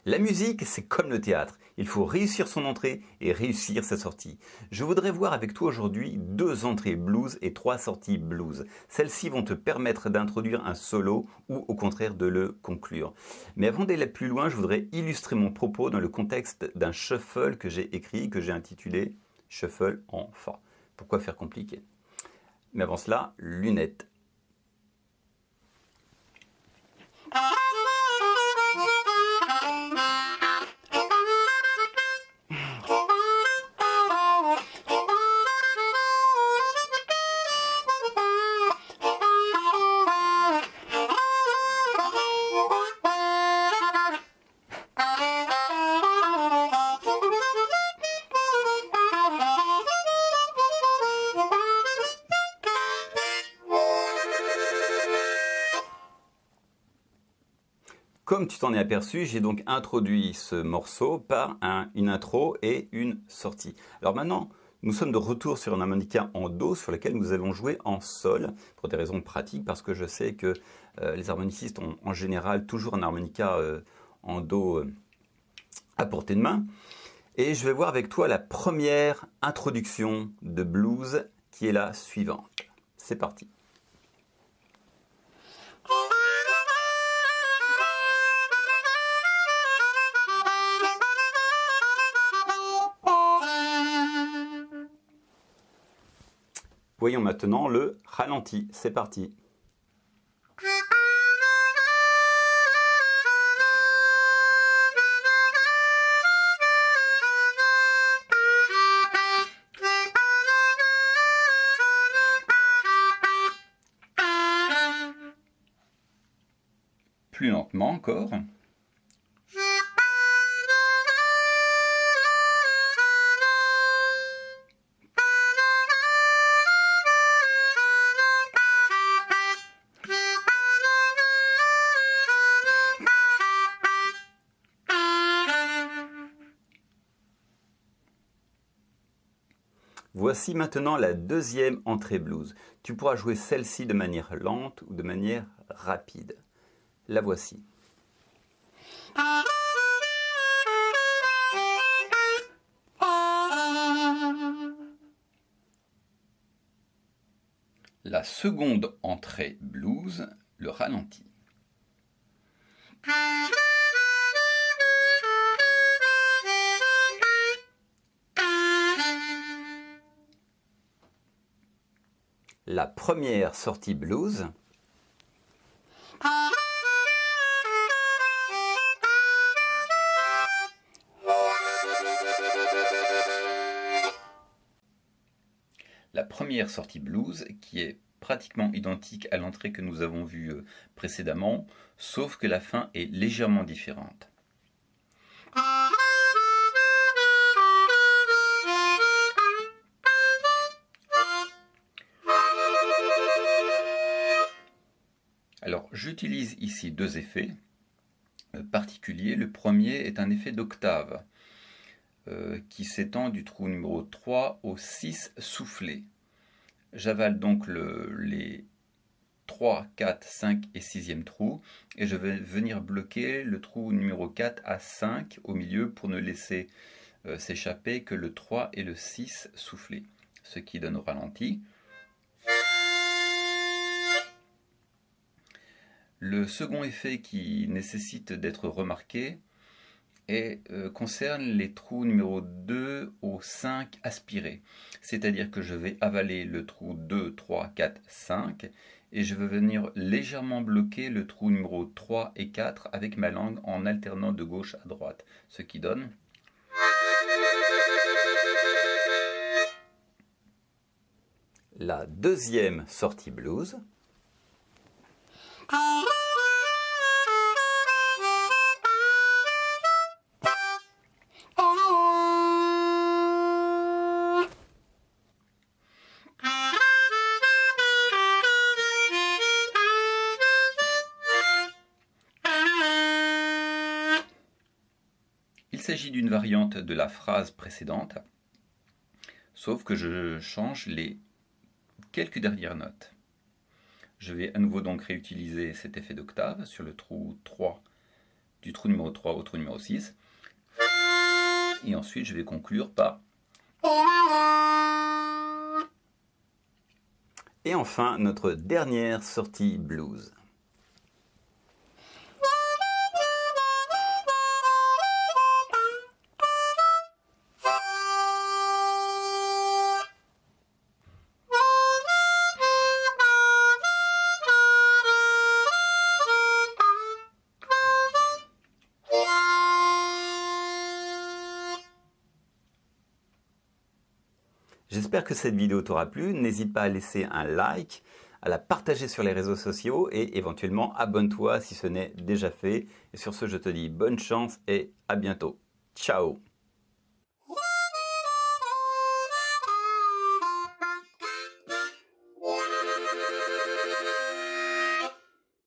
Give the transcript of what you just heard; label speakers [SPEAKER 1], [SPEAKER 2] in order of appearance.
[SPEAKER 1] La musique, c'est comme le théâtre. Il faut réussir son entrée et réussir sa sortie. Je voudrais voir avec toi aujourd'hui 2 entrées blues et 3 sorties blues. Celles-ci vont te permettre d'introduire un solo ou au contraire de le conclure. Mais avant d'aller plus loin, je voudrais illustrer mon propos dans le contexte d'un shuffle que j'ai écrit, que j'ai intitulé Shuffle en Fa. Pourquoi faire compliqué? Mais avant cela, lunettes. Comme tu t'en es aperçu, j'ai donc introduit ce morceau par une intro et une sortie. Alors maintenant, nous sommes de retour sur un harmonica en Do sur lequel nous allons jouer en Sol, pour des raisons pratiques, parce que je sais que les harmonicistes ont en général toujours un harmonica en Do à portée de main. Et je vais voir avec toi la première introduction de blues qui est la suivante. C'est parti. Voyons maintenant le ralenti, c'est parti. Plus lentement encore. Voici maintenant la deuxième entrée blues. Tu pourras jouer celle-ci de manière lente ou de manière rapide. La voici. La seconde entrée blues, le ralenti. La première sortie blues. La première sortie blues qui est pratiquement identique à l'entrée que nous avons vue précédemment, sauf que la fin est légèrement différente. Alors, j'utilise ici 2 effets particuliers. Le premier est un effet d'octave qui s'étend du trou numéro 3 au 6 soufflé. J'avale donc les 3, 4, 5 et 6e trous et je vais venir bloquer le trou numéro 4 à 5 au milieu pour ne laisser s'échapper que le 3 et le 6 soufflés, ce qui donne au ralenti. Le second effet qui nécessite d'être remarqué concerne les trous numéro 2 au 5 aspirés. C'est-à-dire que je vais avaler le trou 2, 3, 4, 5 et je vais venir légèrement bloquer le trou numéro 3 et 4 avec ma langue en alternant de gauche à droite. Ce qui donne... La deuxième sortie blues. Il s'agit d'une variante de la phrase précédente, sauf que je change les quelques dernières notes. Je vais à nouveau donc réutiliser cet effet d'octave sur le trou 3 du trou numéro 3 au trou numéro 6. Et ensuite, je vais conclure par... Et enfin, notre dernière sortie blues. J'espère que cette vidéo t'aura plu. N'hésite pas à laisser un like, à la partager sur les réseaux sociaux et éventuellement abonne-toi si ce n'est déjà fait. Et sur ce, je te dis bonne chance et à bientôt. Ciao!